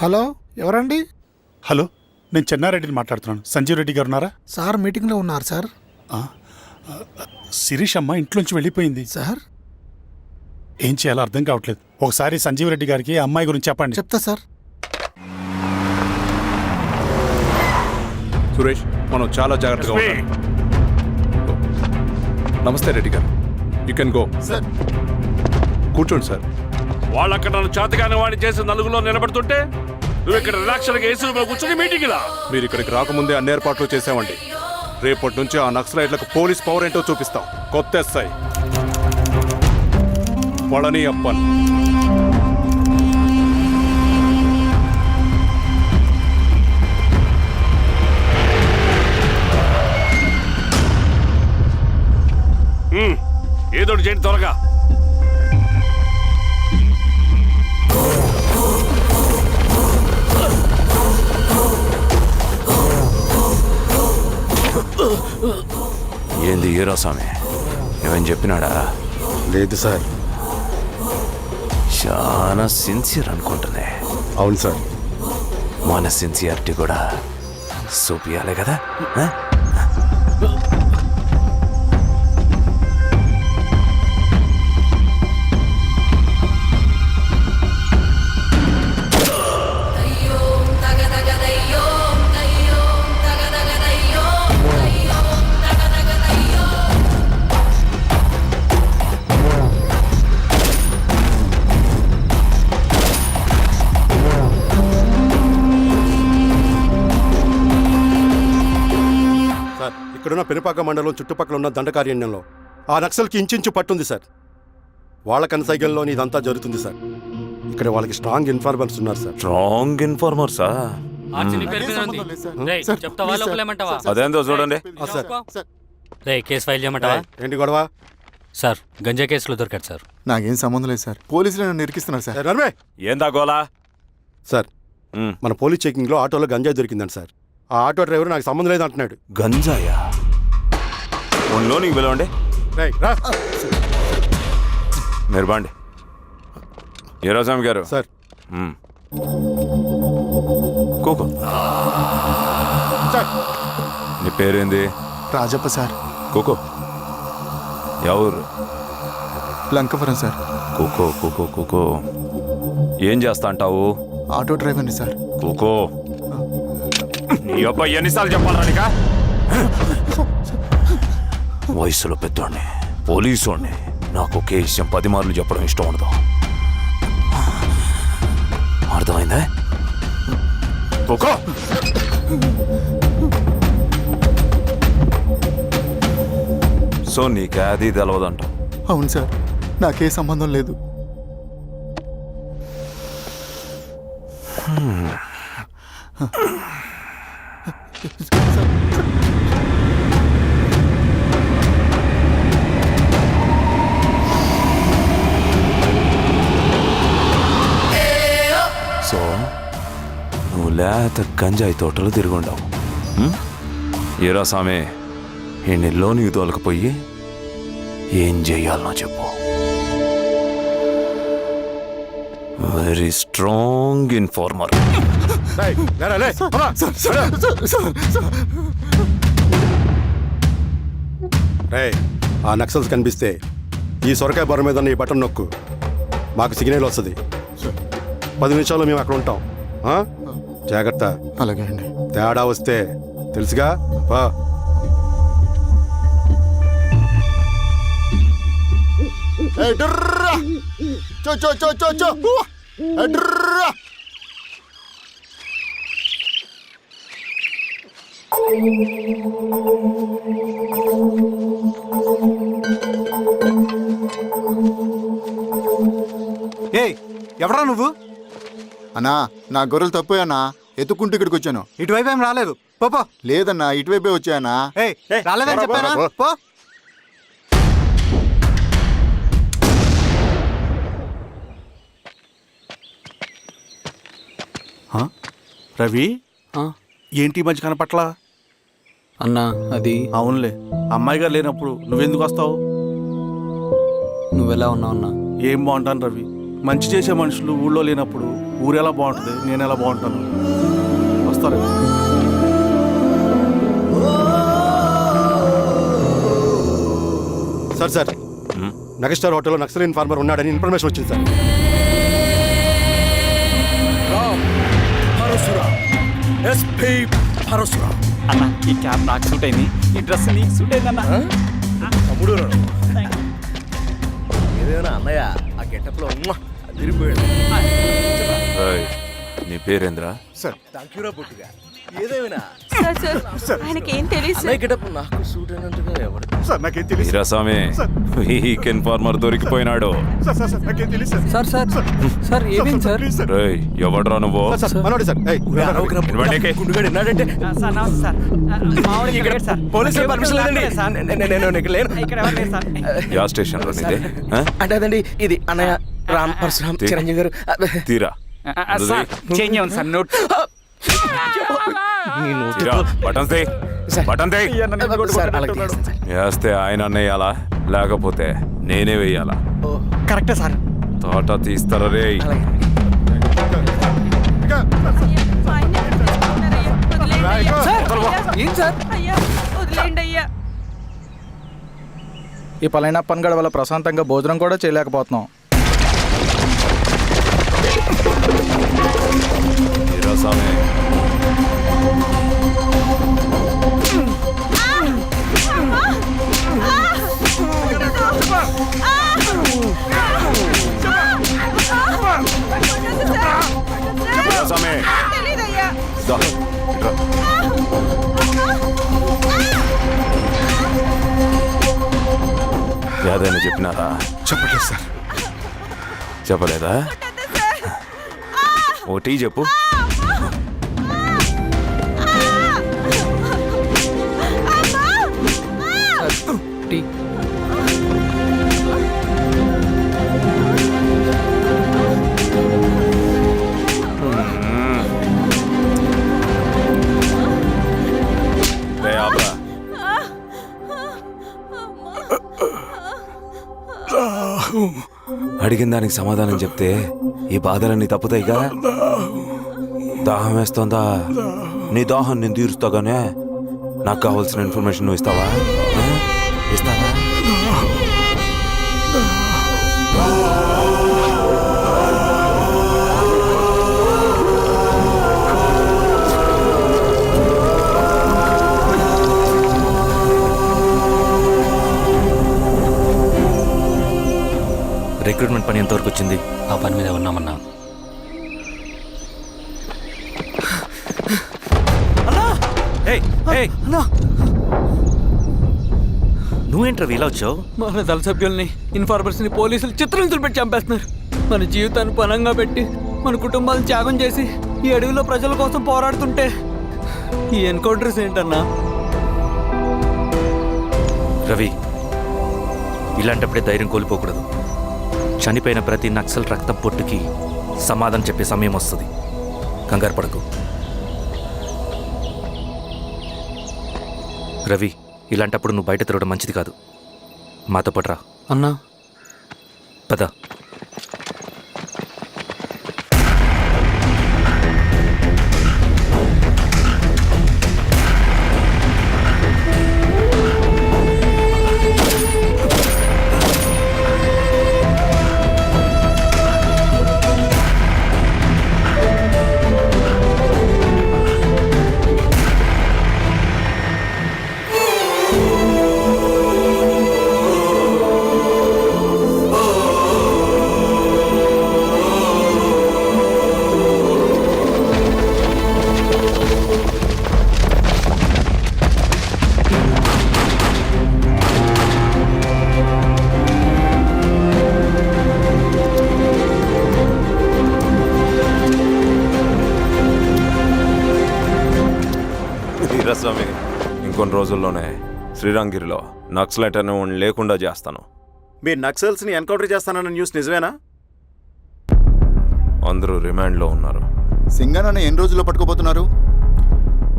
Hello, ఎవరండి? Hello, నేను చెన్నారెడ్డిని మాట్లాడుతున్నాను. సంజీవ్ రెడ్డి గారు ఉన్నారా? సార్ మీటింగ్లో ఉన్నారు సార్. శిరీష్ అమ్మ ఇంట్లోంచి వెళ్ళిపోయింది సార్ ఏం చేయాలో అర్థం కావట్లేదు. ఒకసారి సంజీవ్ రెడ్డి గారికి ఆ అమ్మాయి గురించి చెప్పండి. చెప్తా సార్. సురేష్, మనం చాలా జాగ్రత్తగా ఉండాలి. నమస్తే రెడ్డి గారు, యూ కెన్ గో. కూర్చోండి సార్. వాళ్ళక్కడ నన్ను చేతగానే వాడిని చేసి నలుగులో నిలబడుతుంటే నువ్వు ఇక్కడ రిలాక్స్గా ఏసీ రూమ్లో కూర్చొని మీటింగ్ ఇలా. మీరు ఇక్కడికి రాకముందే అన్ని ఏర్పాట్లు చేసామండి. రేపటి నుంచి ఆ నక్సలైట్లకు పోలీస్ పవర్ ఏంటో చూపిస్తాం. కొత్త ఎస్ఐ పళని అప్పన్. ఏదోటి చేయండి త్వరగా. ఏంది ఈరోసామి ఏమని చెప్పినాడా? లేదు సార్. చాలా సిన్సియర్ అనుకుంటుంది. అవును సార్. మన సిన్సియారిటీ కూడా చూపియాలి కదా. ఇక్కడున్న పెనుపాక మండలం చుట్టుపక్కల ఉన్న దండకారణ్యంలో ఆ నక్సల్కి ఇంచుంచు పట్టుంది సార్. వాళ్ళ కనసైగల్లో ఇదంతా జరుగుతుంది సార్. ఇక్కడ వాళ్ళకి స్ట్రాంగ్ ఇన్ఫార్మర్స్ ఉన్నారు సార్. స్ట్రాంగ్ ఇన్ఫార్మర్సా? అదేందో చూడండి. కేసు ఫైల్ చేయమంటావా? ఏంటి గొడవ సార్? గంజా కేసులో దొరికాడు సార్. నాకేం సంబంధం లేదు సార్. పోలీసులు నన్ను నిరికిస్తున్నారు సార్. నర్మే ఏందా గోలా? సార్, మన పోలీస్ చెకింగ్లో ఆటోలో గంజాయి దొరికిందండి సార్. ఆ ఆటో డ్రైవర్ నాకు సంబంధం లేదు అంటున్నాడు. గంజాయా? ఒంట్లో నీకు పిలవండి. మీరు బాండి. ఈరోజామి గారు సార్. కూకో. నీ పేరేంది? రాజప్ప సార్. కూకో. ఎవరు? లంకపురం సార్. కూకో కూకో కూకో. ఏం చేస్తా అంటావు? ఆటో డ్రైవర్ని సార్. కూకో. నీ అబ్బాయి ఎన్నిసార్లు చెప్పాలనిక? వయసులో పెద్దోడిని, పోలీసోడిని, నాకు ఒకే విషయం 10 మార్లు చెప్పడం ఇష్టం ఉండదు. అర్థమైందా? కూకో. సో నీకు అది తెలవదంట? అవును సార్, నాకే సంబంధం లేదు. సో నువ్వు లేత గంజాయి తోటలు తిరుగుండావు. ఏరా సామే, ఈ నెల్లోనికి తోలకపోయి ఏం చెయ్యాలనో చెప్పు. Very strong informer. ఆ నక్సల్స్ కనిపిస్తే ఈ సొరకాయ బొర మీద ఈ బటన్ నొక్కు, మాకు సిగ్నల్ వస్తుంది. 10 నిమిషాల్లో మేము అక్కడ ఉంటాం. జాగ్రత్త. అలాగే అండి. తేడా వస్తే తెలుసుగా. ఎవరా నువ్వు? అన్నా, నా గొర్రెలు తప్పోయన్నా, ఎత్తుకుంటూ ఇక్కడికి వచ్చాను. ఇటువైపు ఏం రాలేదు. పో. లేదన్నా, ఇటువైపే వచ్చాయన్నా. రాలేదని చెప్పానా? పో. రవి, ఏంటి మధ్య కనపట్ల? అన్నా అది అవునులే, అమ్మాయి గారు లేనప్పుడు నువ్వెందుకు వస్తావు? నువ్వెలా ఉన్నావు అన్నా? ఏం బాగుంటాను రవి, మంచి చేసే మనుషులు ఊళ్ళో లేనప్పుడు ఊరు ఎలా బాగుంటుంది, నేను ఎలా బాగుంటాను. వస్తారు. సార్ మెగాస్టార్ హోటల్లో నక్సల్ ఇన్ఫార్మర్ ఉన్నాడని ఇన్ఫర్మేషన్ వచ్చింది సార్. అన్న ఈ క్యాప్ నాకు సూట్ అయింది, ఈ డ్రెస్ నీకు సూట్ అయింది అన్న. అన్నయ్య ఆ గెటప్ లో తిరిగిపోయాడు. రేయ్, నీ పేరేంద్రా? థాంక్యూరా పొట్టిగా. ఏదేమైనా ఆయనకి ఏం తెలియదు అన్నయ్య గెటప్ నాకు సూట్ అయినట్టుగా ఎవరు వీరాస్వామి, వీక్ ఇన్ఫార్మర్ దొరికిపోయినాడు. సార్ సార్ సార్ ఏమేం సార్? రేయ్, ఎవడ్రా నువ్వు? మనోడి సార్. ఇవ్వండి. గుండుగాడు విన్నాడంటే పోలీసులు పర్మిషన్ లేదండి, నేను ఇక్కడ లేను. యా స్టేషన్ లో నీదే? ఆ? అంటే అదండి ఇది అన్నయ్య రామ్ పరశురామ్ చిరంజీవి గారు. తీరా చేంజ్ ఉంది సార్ నోట్. తీరా, బటన్ తీ. బటన్ తీ. సార్ అలాగే చేస్తాను సార్. వేస్తే ఆయన వేయాలా, లేకపోతే నేనే వేయాలా? కరెక్టే సార్. తోట తీస్తారా రే? ఏం సార్? వదిలేండి అయ్యా. ఈ పలైన పనిగడ వల్ల ప్రశాంతంగా భోజనం కూడా చేయలేకపోతున్నాం. వీరాస్వామి, వీరాస్వామి, తెలీదయ్యా. దా, ఇట్రా. ఏదైనా చెప్పినారా? చెప్పట్లేదు సార్. చెప్పలేదా? ఓటీ చెప్పు. టీ. రే ఆబ్రా. అడిగిన దానికి సమాధానం చెప్తే ఈ బాధలన్నీ తప్పుతాయిగా. దాహం వేస్తోందా? నీ దాహం నేను తీరుస్తాగానే నాకు కావాల్సిన ఇన్ఫర్మేషన్ నువ్వు ఇస్తావా? ఇస్తావా? రిక్రూట్మెంట్ పని ఎంతవరకు వచ్చింది? ఆ పని మీద ఉన్నామన్నా. నువ్వేంట్రా ఇలా వచ్చావు? మన దళ సభ్యుల్ని ఇన్ఫార్మర్స్ని పోలీసులు చిత్రహింసలు పెట్టి చంపేస్తున్నారు. మన జీవితాన్ని పనంగా పెట్టి మన కుటుంబాలను త్యాగం చేసి ఈ అడవిలో ప్రజల కోసం పోరాడుతుంటే ఈ ఎన్కౌంటర్స్ ఏంటన్నా? రవి, ఇలాంటప్పుడే ధైర్యం కోల్పోకూడదు. చనిపోయిన ప్రతి నక్సల్ రక్తం పొట్టుకి సమాధానం చెప్పే సమయం వస్తుంది. కంగారు పడకు రవి. ఇలాంటప్పుడు నువ్వు బయట తిరగడం మంచిది కాదు. మాతో పట్రా అన్నా. పద. వీరాస్వామి, ఇంకొన్ని రోజుల్లోనే శ్రీరంగిరిలో నక్సలైట్ అని లేకుండా చేస్తాను. మీరు నక్సల్స్ని ఎన్కౌంటర్ చేస్తానన్న న్యూస్ నిజమేనా? అందరూ రిమాండ్లో ఉన్నారు. సింగనన్న ఎన్ని రోజుల్లో పట్టుకోబోతున్నారు?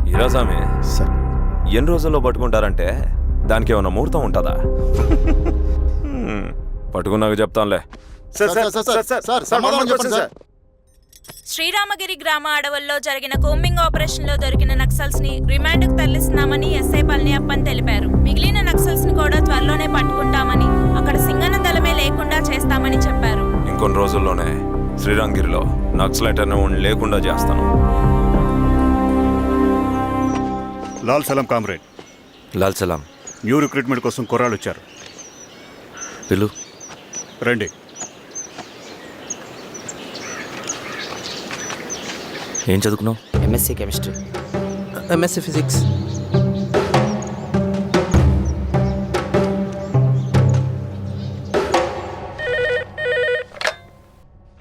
వీరాస్వామి, ఎన్ని రోజుల్లో పట్టుకుంటారంటే దానికి ఏమన్నా ముహూర్తం ఉంటుందా? పట్టుకున్నాక చెప్తానులే. సమాధానం చెప్పండి సార్. శ్రీరామగిరి గ్రామ అడవుల్లో జరిగిన కోంబింగ్ ఆపరేషన్ లో దొరికిన నక్సల్స్ ని రిమాండ్ కు తరలిస్తున్నామని ఎస్ఐ పళనియప్పన్ తెలిపారు. మిగిలిన నక్సల్స్ ని కూడా త్వరలోనే పట్టుకుంటామని, అక్కడ సింగన దళమే లేకుండా చేస్తామని చెప్పారు. ఇంకొన్ని రోజుల్లోనే శ్రీరంగిరిలో నక్సలైట్ అనే లేకుండా చేస్తాను. లాల్ సలాం కామ్రేడ్, లాల్ సలాం. న్యూ రిక్రూట్మెంట్ కోసం కుర్రాళ్ళు వచ్చారు. పిలు. రండి. ఏం చదువుకున్నావు? MSc chemistry, MSc physics.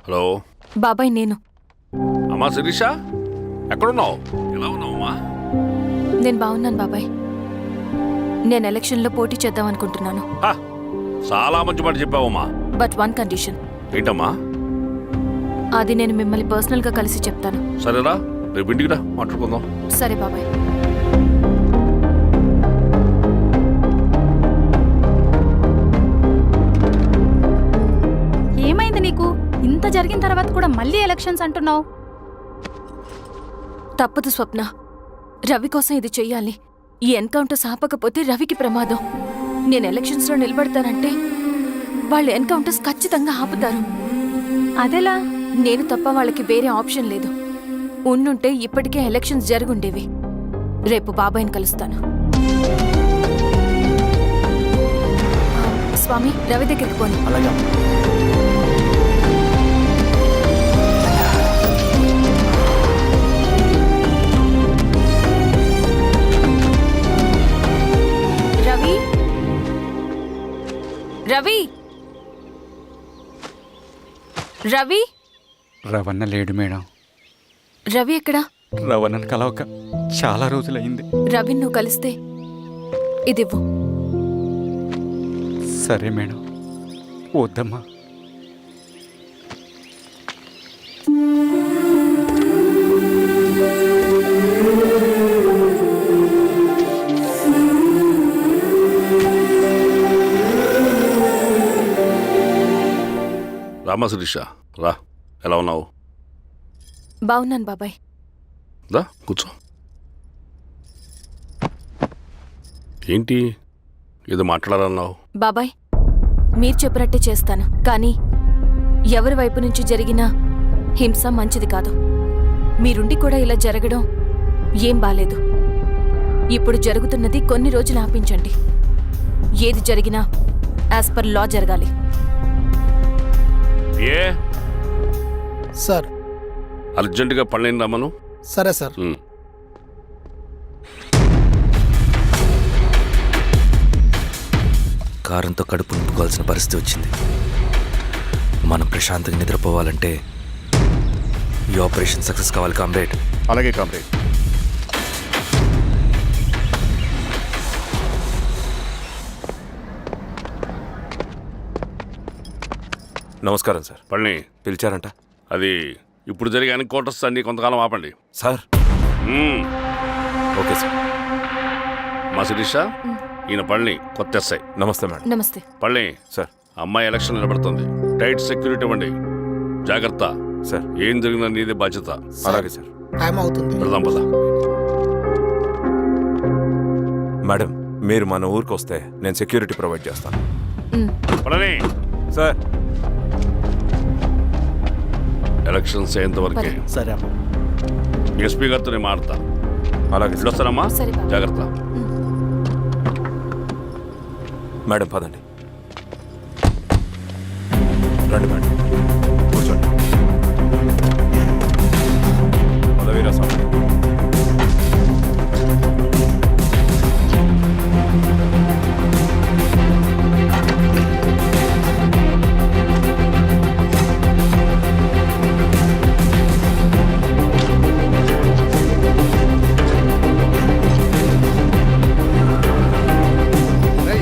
Hello బాబాయ్, నేను అమ్మా శిరీష, ఎక్కడున్నావు? ఎలా ఉన్నావమ్మా? నేను బాగున్నాను బాబాయ్. నేను ఎలక్షన్లో పోటీ చేద్దాం అనుకుంటున్నాను. హా, చాలా మంచి మాట చెప్పావమ్మా. But one condition. ఏంటమ్మా? అది నేను మిమ్మల్ని పర్సనల్గా కలిసి చెప్తాను. సరేరా, రేపు ఇంటికి రా, మాట్లాడుకుందాం. సరే బాబాయ్. ఏమైంది నీకు? ఇంత జరిగిన తర్వాత కూడా మళ్ళీ ఎలక్షన్స్ అంటున్నావు? తప్పదు స్వప్న, రవి కోసం ఇది చెయ్యాలి. ఈ ఎన్కౌంటర్స్ ఆపకపోతే రవికి ప్రమాదం. నేను ఎలక్షన్స్లో నిలబడతానంటే వాళ్ళు ఎన్కౌంటర్స్ ఖచ్చితంగా ఆపుతారు. అదెలా? నేను తప్ప వాళ్ళకి వేరే ఆప్షన్ లేదు. ఉండుంటే ఇప్పటికే ఎలక్షన్స్ జరుగుండేవి. రేపు బాబాయ్ని కలుస్తాను. స్వామి, రవి దగ్గరికి పోను. అలాగే. రవి, రవి, రవి. రవణ లేడు మేడం. రవి ఎక్కడా? రవణను కలవక చాలా రోజులైంది. రవి నువ్వు కలిస్తే ఇదివ్వు. సరే మేడం. వద్దమ్మా. రామా శిరీష, రా. ఎలా ఉన్నావు? బాగున్నాను బాబాయ్. దా కూర్చో. ఏంటి ఏదో మాట్లాడాలన్నావు? బాబాయ్, మీరు చెప్పినట్టే చేస్తాను. కానీ ఎవరి వైపు నుంచి జరిగిన హింస మంచిది కాదు. మీరుండి కూడా ఇలా జరగడం ఏం బాలేదు. ఇప్పుడు జరుగుతున్నది కొన్ని రోజులు ఆపించండి. ఏది జరిగినా యాజ్ పర్ లా జరగాలి. ఏ సార్. అర్జెంటుగా పళ్ళని రమ్మను. సరే సార్. కారంతో కడుపు నింపుకోవాల్సిన పరిస్థితి వచ్చింది. మనం ప్రశాంతంగా నిద్రపోవాలంటే ఈ ఆపరేషన్ సక్సెస్ కావాలి కామ్రేడ్. అలాగే కామ్రేడ్. నమస్కారం సార్. పళ్ళని పిలిచారంట? అది ఇప్పుడు జరిగే ఎన్కౌంటర్స్ అన్ని కొంతకాలం ఆపండి సార్. Okay sir. మా శిరీష, ఈయన పళ్ళని కొత్త ఎస్ఐ. నమస్తే మేడం. నమస్తే. పళ్ళని సార్. అమ్మాయి ఎలక్షన్ నిలబడుతుంది. టైట్ సెక్యూరిటీ ఇవ్వండి. జాగ్రత్త సార్. ఏం జరిగినా నీదే బాధ్యత. అలాగే సార్. టైం అవుతుంది. వెళ్దాం పద. మేడం, మీరు మన ఊరికి వస్తే నేను సెక్యూరిటీ ప్రొవైడ్ చేస్తాను. పళ్ళని సార్. ఎలక్షన్స్ అయ్యేంతవరకే. సరే అమ్మా. ఎస్పీ గారితో నేను మాడతా. అలాగే సార్. వస్తానమ్మా. సరే బాబు. జాగ్రత్త. మేడం పదండి. రండి మేడం, కూర్చోండి. పదవీరా స్వామి.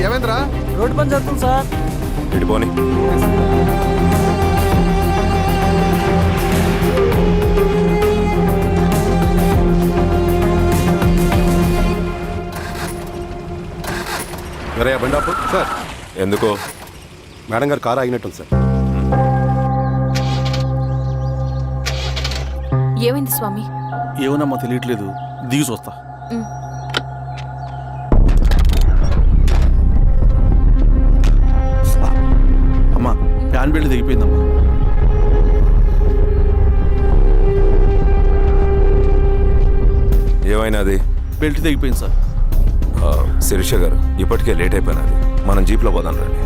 ఏమైందిరా? రోడ్డు పని జరుగుతుంది సార్. ఇడిపోని. బండాపు సార్. ఎందుకో మేడం గారు కారు ఆగినట్టుంది సార్. ఏమైంది స్వామి? ఏమోనమ్మా తెలియట్లేదు, దిగి చూస్తా. ఉమ్. అమ్మా ఫ్యాన్ బెల్ట్ దిగిపోయిందమ్మా. ఏమైనాది? బెల్ట్ దిగిపోయింది సార్. శిరీష గారు, ఇప్పటికే లేట్ అయిపోయినది, మనం జీప్లో పోదాం రండి.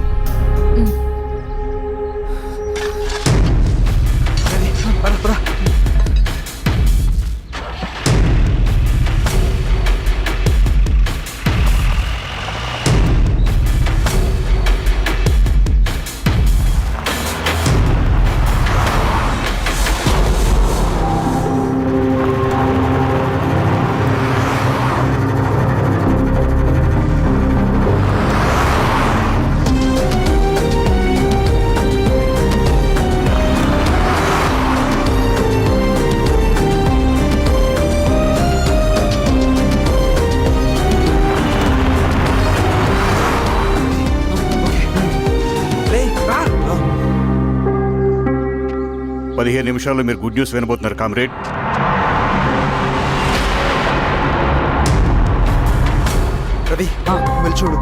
నిమిషాల్లో మీరు గుడ్ న్యూస్ వినబోతున్నారు కామ్రేడ్. రవి వెళ్ళి చూడు.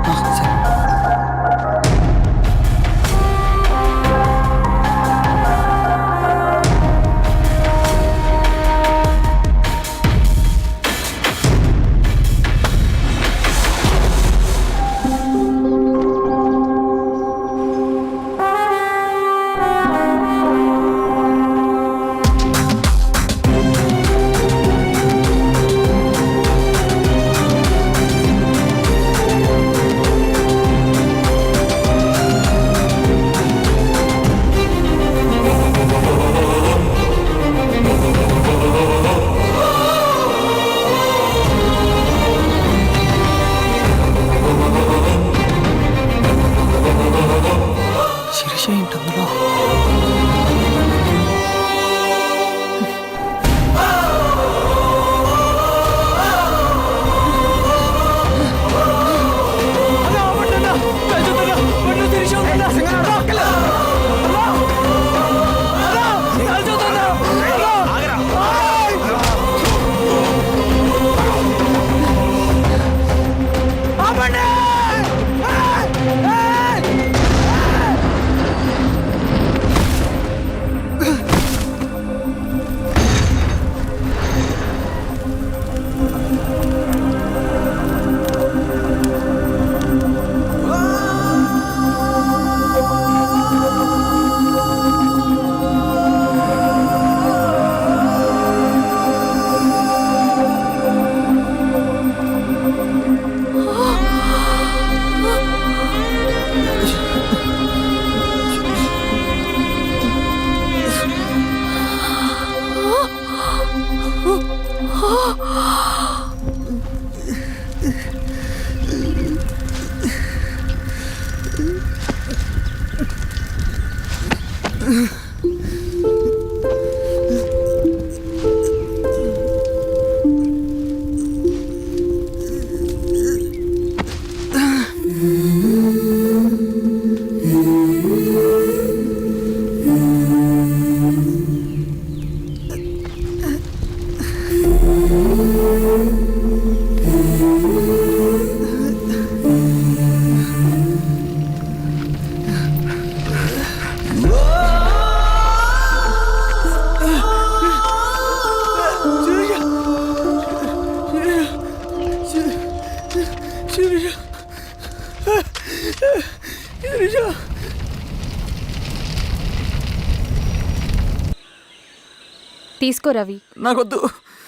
తీసుకో రవి. నాకొద్దు.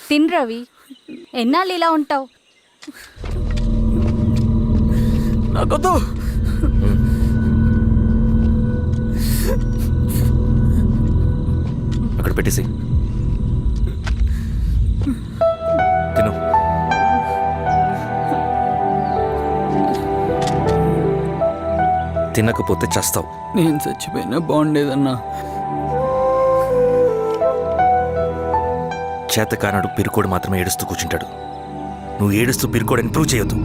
తిన్ రవి, ఎన్నాళ్ళు ఇలా ఉంటావు? నాకొద్దు. అక్కడ పెట్టేసి తిను. తినకపోతే చస్తావు. నేను చచ్చిపోయినా బాగుండేదన్నా. చేతకానడు పిరుకోడు మాత్రమే ఏడుస్తూ కూర్చుంటాడు. నువ్వు ఏడుస్తూ పిరుకోడని ప్రూవ్ చేయొద్దు.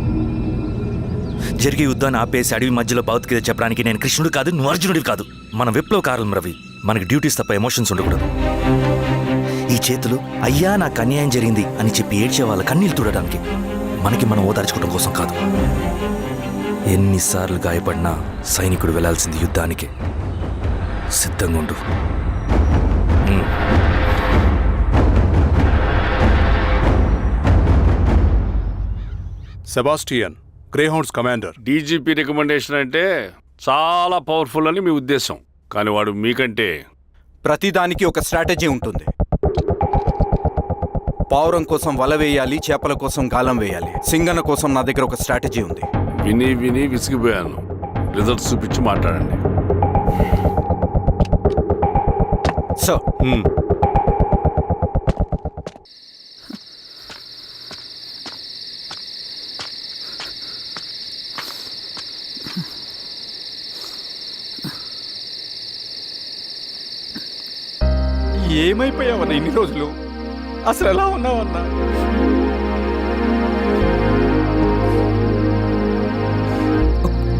జరిగే యుద్ధాన్ని ఆపేసి అడవి మధ్యలో భౌతికత చెప్పడానికి నేను కృష్ణుడు కాదు, నువ్వు అర్జునుడివి కాదు. మన విప్లవకారులం రవి. మనకి డ్యూటీస్ తప్ప ఎమోషన్స్ ఉండకూడదు. ఈ చేతులు అయ్యా నాకు అన్యాయం జరిగింది అని చెప్పి ఏడ్చే వాళ్ళ కన్నీళ్ళు తుడడానికి, మనకి మనం ఓదార్చుకోవడం కోసం కాదు. ఎన్నిసార్లు గాయపడినా సైనికుడు వెళ్లాల్సింది యుద్ధానికే. సిద్ధంగా ఉండు. Sebastian, Greyhounds commander. DGP recommendation అంటే చాలా పవర్ఫుల్ అని మీ ఉద్దేశం, కానీ వాడు మీకంటే ప్రతిదానికి ఒక స్ట్రాటజీ ఉంటుంది. పావురం కోసం వల వేయాలి, చేపల కోసం గాలం వేయాలి. సింగన్న కోసం నా దగ్గర ఒక స్ట్రాటజీ ఉంది. విని విని విసిగిపోయాను. రిజల్ట్స్ చూపించి మాట్లాడండి. సో ఏమైపోయావన్నా ఇన్ని రోజులు? అసలు ఎలా ఉన్నావన్నా?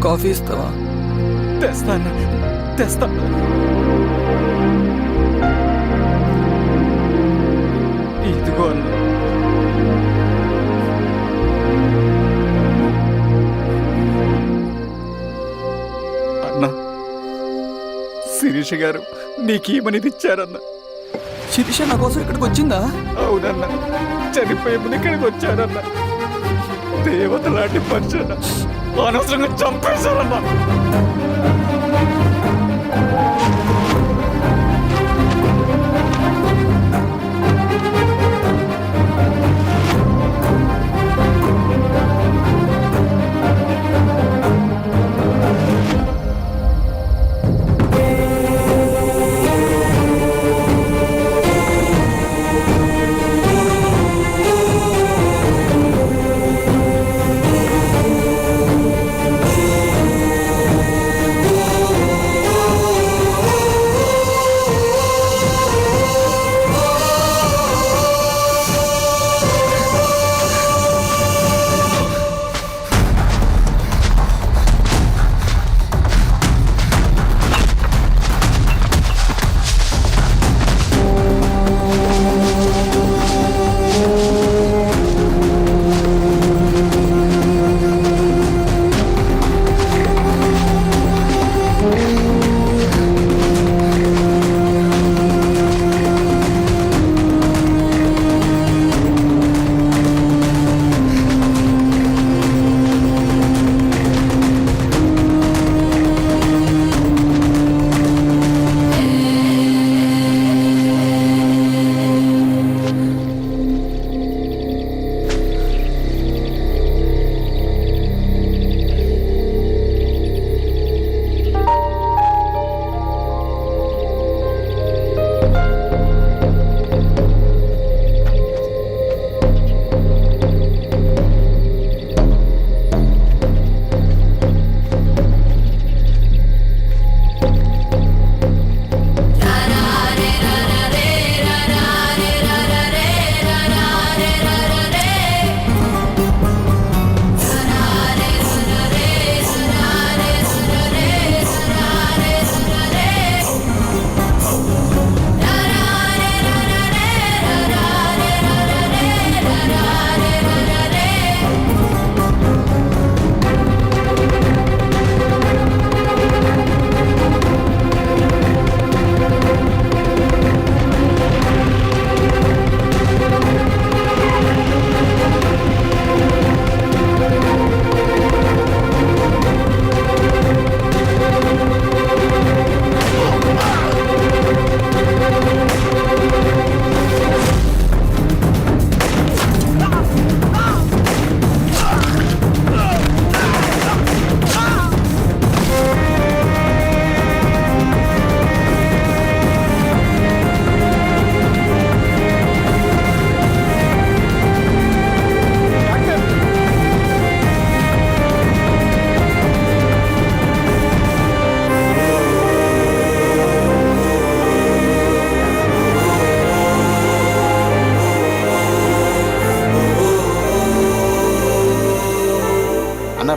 కాఫీ ఇస్తావా? తెస్తాను తెస్తాను. ఇదిగో అన్న. అన్నా, శిరీష గారు నీకేమనేది ఇచ్చారన్నా? శిరీష నా కోసం ఇక్కడికి వచ్చిందా? అవునన్నా, చనిపోయే ముందు ఇక్కడికి వచ్చారన్నా. దేవత లాంటి మనిషి అన్న, అనవసరంగా చంపేశారన్నా.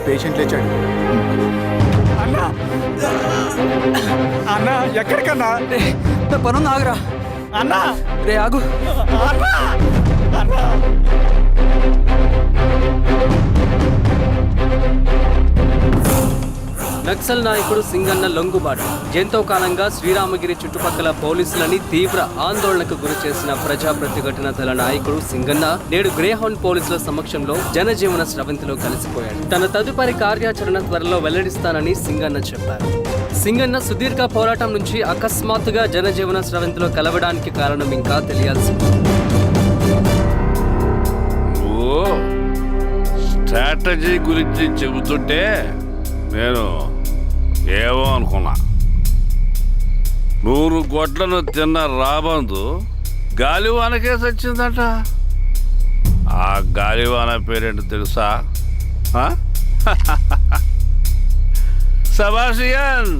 పేషెంట్ లేచాడు. అన్నా అన్నా, ఎక్కడికన్నా? నా పనుంది, ఆగరా. అన్నా రే ఆగు. నక్సల్ నాయకుడు సింగన్న లొంగుబాటు ఎంతో కాలంగా శ్రీరామగిరి చుట్టుపక్కల పోలీసులని తీవ్ర ఆందోళనకు గురి చేసిన ప్రజా ప్రతిఘటన దళ నాయకుడు సింగన్న నేడు గ్రేహౌండ్ పోలీసుల సమక్షంలో జనజీవన స్రవంతిలో కలిసిపోయాడు. తన తదుపరి కార్యాచరణ త్వరలో వెల్లడిస్తానని సింగన్న చెప్పారు. సింగన్న సుదీర్ఘ పోరాటం నుంచి అకస్మాత్తుగా జనజీవన స్రవంతిలో కలవడానికి కారణం ఇంకా తెలియాల్సి ఉంది. స్ట్రాటజీ గురించి చెబుతుంటే నేను ఏమో అనుకున్నా. 100 గొడ్లను తిన్న రాబందు గాలివానకే సచ్చిందట. ఆ గాలివాన పేరేంటి తెలుసా? సబాషియన్,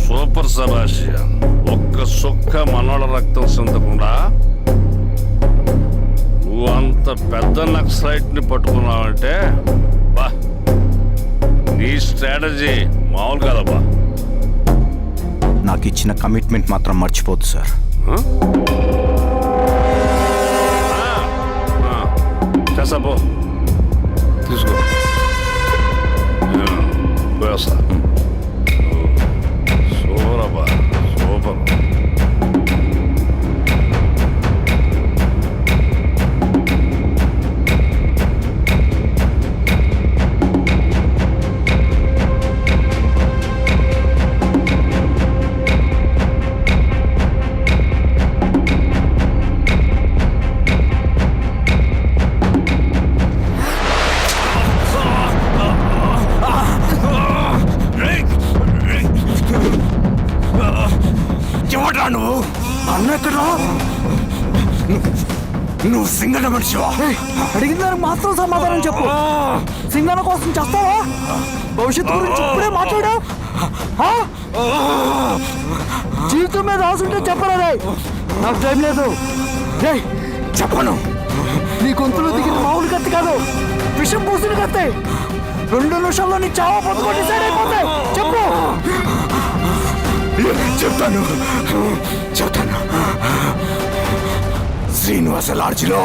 సూపర్ సబాషియన్. ఒక్క సుక్క మనోళ్ళ రక్తం చెందకుండా నువ్వు అంత పెద్ద నక్సలైట్ని పట్టుకున్నావంటే బా, నీ స్ట్రాటజీ మామూలు కాదబ్బా. నాకు ఇచ్చిన కమిట్మెంట్ మాత్రం మర్చిపోద్దు సార్. చేసాబో, తీసుకో, పోయేస్తా. సూపర్ అబ్బా, సూపర్. నువ్వు సింగన్న మనిషివా? అడిగిన దానికి మాత్రం సమాధానం చెప్పు. సింగన్న కోసం చేస్తావా? భవిష్యత్తు గురించి ఇప్పుడే మాట్లాడా? జీవితం మీద రాసుంటే చెప్పరా? నాకు టైం లేదు. చెప్పను. నీ గొంతులో దిగిన మామూలు కత్తి కాదు, విషం పూసిన కత్తి. 2 నిమిషాల్లో నీ చావా పొద్దుకొని డిసైడ్ అయిపోతాయి. చెప్పు. చెప్తాను. శ్రీనివాస లాడ్జిలో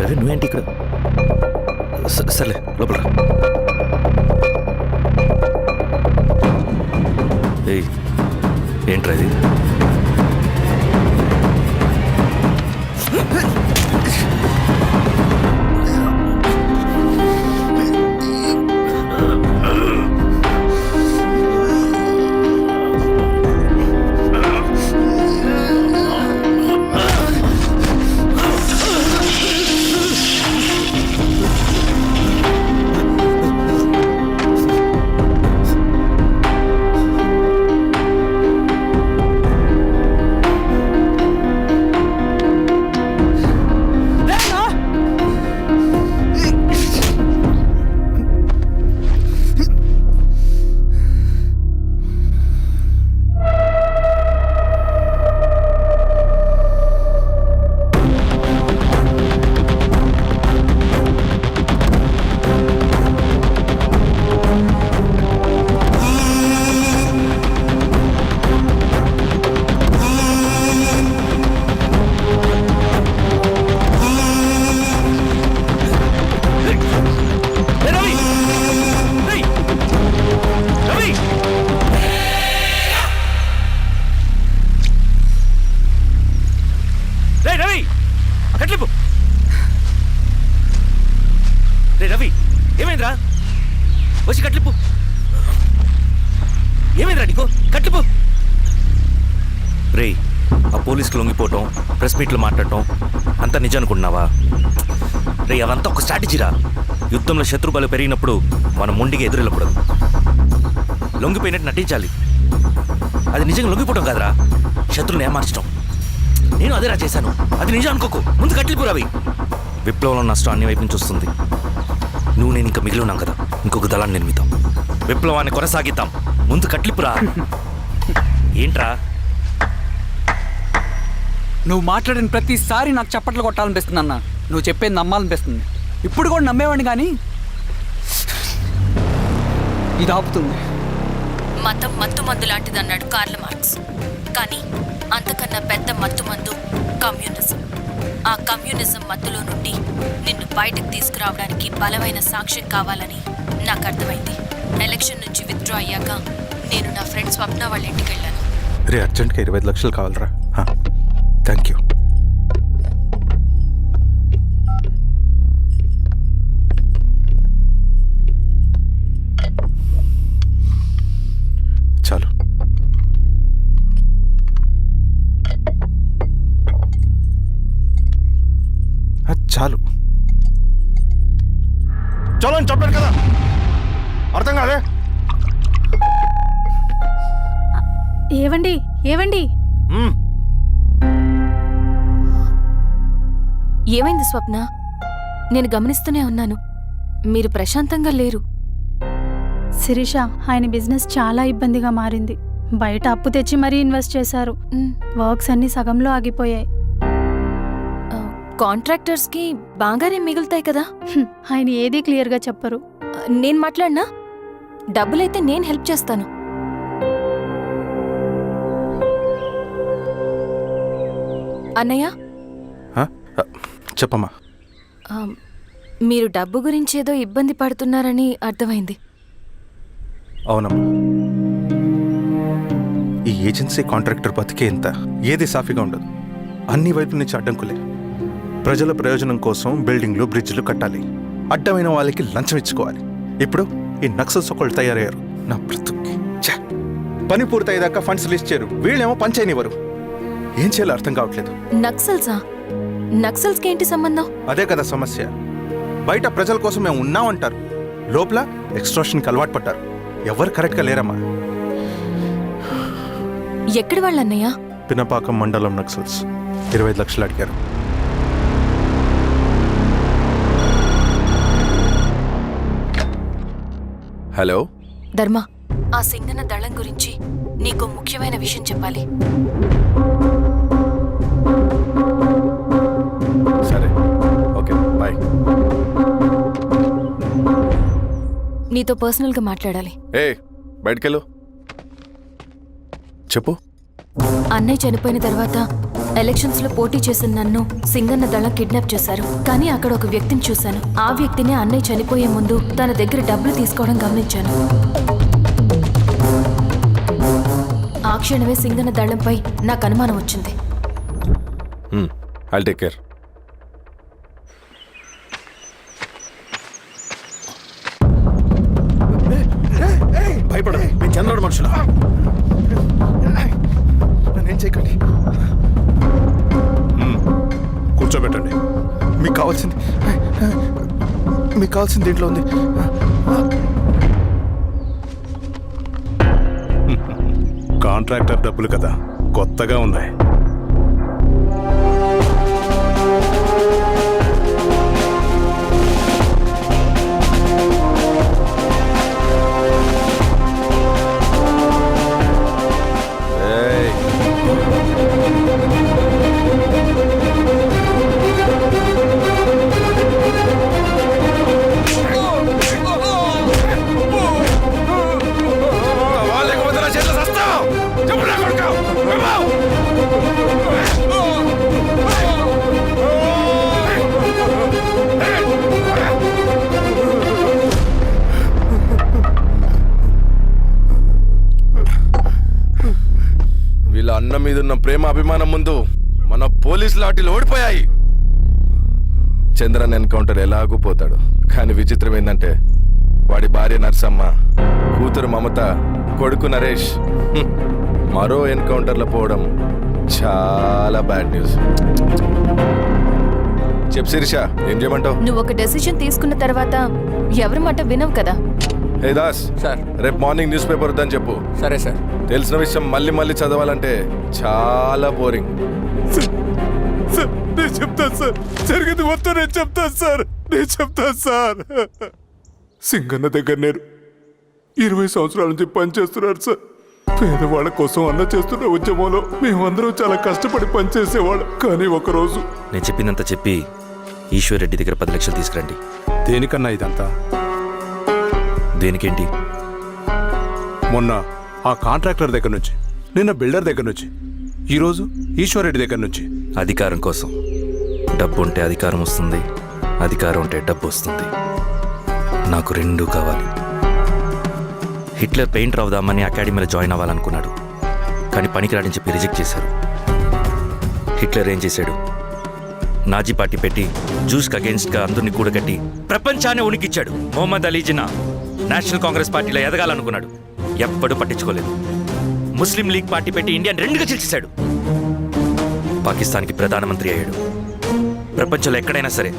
రవి, నువ్వేంటి ఇక్కడ? సర్లే, లోపల. ఏంట్రా ఇది? రవి, ఏమైందిరా? వచ్చి కట్లిప్పు. ఏమైందిరా నీకు? కట్లిప్పు. రే, ఆ పోలీసుకి లొంగిపోవటం, ప్రెస్ మీట్లు మాట్లాడటం అంతా నిజం అనుకుంటున్నావా? రే, అవంతా ఒక స్ట్రాటజీరా. యుద్ధంలో శత్రుబలు పెరిగినప్పుడు మనం మొండిగా ఎదురెళ్ళకూడదు. లొంగిపోయినట్టు నటించాలి. అది నిజంగా లొంగిపోవటం కాదురా, శత్రువుని ఏమార్చడం. నేను అదేరా చేశాను. అది నిజం అనుకోకు. ముందు కట్లిప్పు రవి. విప్లవంలో నష్టం అన్ని వైపు నుంచి వస్తుంది. నువ్వు నేను ఇంకా మిగిలి ఉన్నాం కదా. ఇంకొక దళాన్ని నిర్మితాం, విప్లవాన్ని కొనసాగిద్దాం. ముందు కట్లిపురా. ఏంట్రా నువ్వు మాట్లాడిన ప్రతిసారి నాకు చప్పట్లు కొట్టాలనిపిస్తుంది అన్న. నువ్వు చెప్పేది నమ్మాలనిపిస్తుంది. ఇప్పుడు కూడా నమ్మేవాడిని కానీ ఇది ఆపుతుంది. మతం మత్తు మందు లాంటిదన్నాడు కార్ల్ మార్క్స్. కానీ అంతకన్నా పెద్ద మత్తు మందు కమ్యూనిజం. ఆ కమ్యూనిజం మత్తులో నుండి నిన్ను బయటకు తీసుకురావడానికి బలమైన సాక్ష్యం కావాలని నాకు అర్థమైంది. ఎలక్షన్ నుంచి విత్డ్రా అయ్యాక నేను నా ఫ్రెండ్ స్వప్న వాళ్ళ ఇంటికి వెళ్ళాను. రే అర్జెంట్గా 25 లక్షలు కావాలరా. Thank you. చాలు. చాలు. చలో అని చెప్పాను కదా, అర్థం కాదే. ఏవండి ఏవండి ఏమైంది స్వప్న? నేను గమనిస్తూనే ఉన్నాను, మీరు ప్రశాంతంగా లేరు. శిరీష, ఆయన బిజినెస్ చాలా ఇబ్బందిగా మారింది. బయట అప్పు తెచ్చి మరీ ఇన్వెస్ట్ చేశారు. వర్క్స్ అన్ని సగంలో ఆగిపోయాయి. కాంట్రాక్టర్స్కి బాగానే మిగులుతాయి కదా. ఆయన ఏదీ క్లియర్గా చెప్పరు. నేను మాట్లాడినా డబ్బులైతే నేను హెల్ప్ చేస్తాను. అన్నయ్య, చెప్పమ్మా. మీరు డబ్బు గురించి ఏదో ఇబ్బంది పడుతున్నారని అర్థమైంది. అవునమ్మా, ఈ ఏజెన్సీ కాంట్రాక్టర్ బతికే ఇంత ఏది సాఫీగా ఉండదు. అన్ని వైపుల నుంచి అడ్డంకులే. ప్రజల ప్రయోజనం కోసం బిల్డింగ్లు బ్రిడ్జ్లు కట్టాలి, అడ్డమైన వాళ్ళకి లంచం ఇచ్చుకోవాలి. ఇప్పుడు ఈ నక్సల్స్ ఒకళ్ళు తయారయ్యారు. నా బ్రతుక్కి పని పూర్తయ్యేదాకా ఫండ్స్ లిస్ట్ చేయరు, వీళ్ళేమో పని చేయనివ్వరు. ఏం చేయాలో అర్థం కావట్లేదు. నక్సల్సా? నక్సల్స్కి ఏంటి సంబంధం? అదే కదా సమస్య. బయట ప్రజల కోసం మేము ఉన్నామంటారు, లోపల ఎక్స్ట్రాషన్కి అలవాటు పడ్డారు. ఎవరు కరెక్ట్గా లేరమ్మా. ఎక్కడి వాళ్ళన్నయ్య? పినపాకం మండలం నక్సల్స్ 25 లక్షలు అడిగారు. హలో ధర్మ, ఆ సింగన దళం గురించి నీకు ముఖ్యమైన విషయం చెప్పాలి. సరే, ఓకే, బాయ్. నీతో పర్సనల్గా మాట్లాడాలి. బయటకెళ్ళు. చెప్పు. అన్నయ్య చనిపోయిన తర్వాత ఎలక్షన్స్ లో పోటీ చేసిన నన్ను సింగన్న దళం కిడ్నాప్ చేశారు. కానీ అక్కడ ఒక వ్యక్తిని చూశాను. ఆ వ్యక్తిని అన్నయ్య చనిపోయే ముందు తన దగ్గర డబ్బులు తీసుకోవడం గమనించాను. ఆ క్షణమే సింగన్న దళంపై నాకు అనుమానం వచ్చింది. I'll take care. భయపడదు, నేను చంద్రుడు మనుషులు. నన్నేం చేయకండి. కూర్చోబెట్టండి. మీకు కావాల్సింది దీంట్లో ఉంది. కాంట్రాక్టర్ డబ్బులు కదా, కొత్తగా ఉన్నాయి. వీళ్ళ అన్న మీదున్న ప్రేమ అభిమానం ముందు మన పోలీస్ లాఠీలు ఓడిపోయాయి. చంద్రన్ ఎన్కౌంటర్ ఎలాగూ పోతాడు. కానీ విచిత్రం ఏంటంటే వాడి భార్య నర్సమ్మ, కూతురు మమత, కొడుకు నరేష్ మరో ఎన్కౌంటర్లో పోవడం చాలా బ్యాడ్ న్యూస్. చెప్పు శిరీష, ఏం చేయమంటావు? నువ్వు ఒక డెసిషన్ తీసుకున్న తర్వాత ఎవరి మాట వినవు కదా. హే దాస్ సార్, రేపు మార్నింగ్ న్యూస్ పేపర్ వద్దని చెప్పు. సరే సార్. తెలిసిన విషయం మళ్ళీ మళ్ళీ చదవాలంటే చాలా బోరింగ్. నేను చెప్తాను సార్, జరిగింది మొత్తం నేను చెప్తాను సార్. సింగన్న దగ్గర నేను 20 సంవత్సరాల నుంచి పనిచేస్తున్నారు సార్. పేదవాళ్ళ కోసం అన్న చేస్తున్న ఉద్యమంలో మేమందరం చాలా కష్టపడి పనిచేసేవాళ్ళం. కానీ ఒకరోజు నేను చెప్పినంత చెప్పి ఈశ్వర్ రెడ్డి దగ్గర 10 లక్షలు తీసుకురండి. దేనికన్నా ఇదంతా? దేనికేంటి? మొన్న ఆ కాంట్రాక్టర్ దగ్గర నుంచి, నిన్న బిల్డర్ దగ్గర నుంచి, ఈరోజు ఈశ్వర్ రెడ్డి దగ్గర నుంచి. అధికారం కోసం. డబ్బు ఉంటే అధికారం వస్తుంది, అధికారం ఉంటే డబ్బు వస్తుంది. నాకు రెండూ కావాలి. హిట్లర్ పెయింటర్ అవుదామని అకాడమీలో జాయిన్ అవ్వాలనుకున్నాడు, కానీ పనికిరాడని చెప్పి రిజెక్ట్ చేశారు. హిట్లర్ ఏం చేశాడు? నాజీ పార్టీ పెట్టి జూస్కి అగేన్స్ట్గా అందరినీ కూడగట్టి ప్రపంచాన్ని ఉనికిచ్చాడు. మొహమ్మద్ అలీ జిన్నా నేషనల్ కాంగ్రెస్ పార్టీలో ఎదగాలనుకున్నాడు, ఎప్పుడూ పట్టించుకోలేదు. ముస్లిం లీగ్ పార్టీ పెట్టి ఇండియాని రెండుగా చేసేశాడు. పాకిస్తాన్కి ప్రధానమంత్రి అయ్యాడు. ప్రపంచంలో ఎక్కడైనా సరే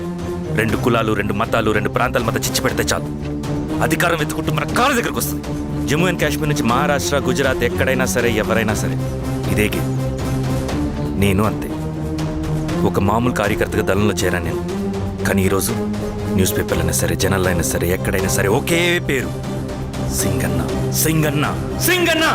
2 కులాలు, 2 మతాలు, 2 ప్రాంతాల మధ్య చిచ్చు పెడితే చాలు, అధికారం వెతుకుంటూ మన కాళ్ళ దగ్గరకు వస్తుంది. జమ్మూ అండ్ కాశ్మీర్ నుంచి మహారాష్ట్ర, గుజరాత్ ఎక్కడైనా సరే, ఎవరైనా సరే ఇదే గేమ్. నేను అంతే. ఒక మామూలు కార్యకర్తగా దళంలో చేరాను నేను. కానీ ఈరోజు న్యూస్ పేపర్లు అయినా సరే, జనాల్లో అయినా సరే, ఎక్కడైనా సరే ఒకే పేరు, సింగన్న, సింగన్న, సింగన్న.